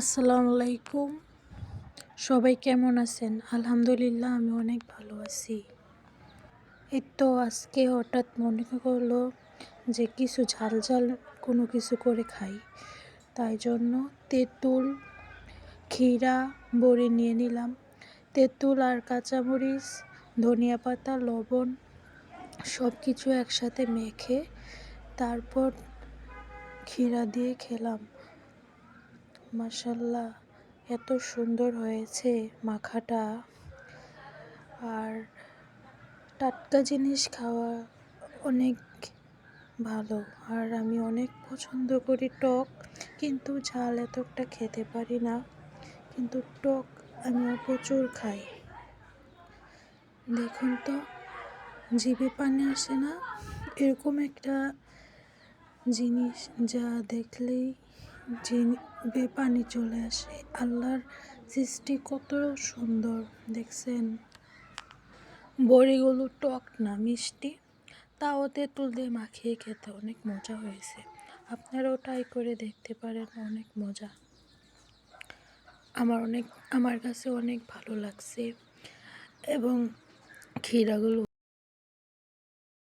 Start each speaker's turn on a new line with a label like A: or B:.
A: আসসালামু আলাইকুম। সবাই কেমন আছেন? আলহামদুলিল্লাহ আমি অনেক ভালো আছি। এই তো আজকে হঠাৎ মনে হলো যে কিছু ঝাল ঝাল কোনো কিছু করে খাই। তাই জন্য তেঁতুল, ক্ষীরা, বড়ি নিয়ে নিলাম। তেঁতুল আর কাঁচামরিচ, ধনিয়া পাতা, লবণ সব কিছু একসাথে মেখে তারপর ক্ষীরা দিয়ে খেলাম। মাশাআল্লাহ, এত সুন্দর হয়েছে মাখাটা। আর টাটকা জিনিস খাওয়া অনেক ভালো। আর আমি অনেক পছন্দ করি টক, কিন্তু ঝাল এতটা খেতে পারি না, কিন্তু টক আমি প্রচুর খাই। দেখুন তো, জিভে পানি আসে না? এরকম একটা জিনিস যা দেখলেই জিভে পানি চলে আসে। আল্লাহর সৃষ্টি কত সুন্দর দেখছেন। বড়িগুলো টক না, মিষ্টি, তাও তেঁতুল দিয়ে মাখিয়ে খেতে অনেক মজা হয়েছে। আপনারাও ট্রাই করে দেখতে পারেন, অনেক মজা। আমার কাছে অনেক ভালো লাগছে। এবং ক্ষীরাগুলো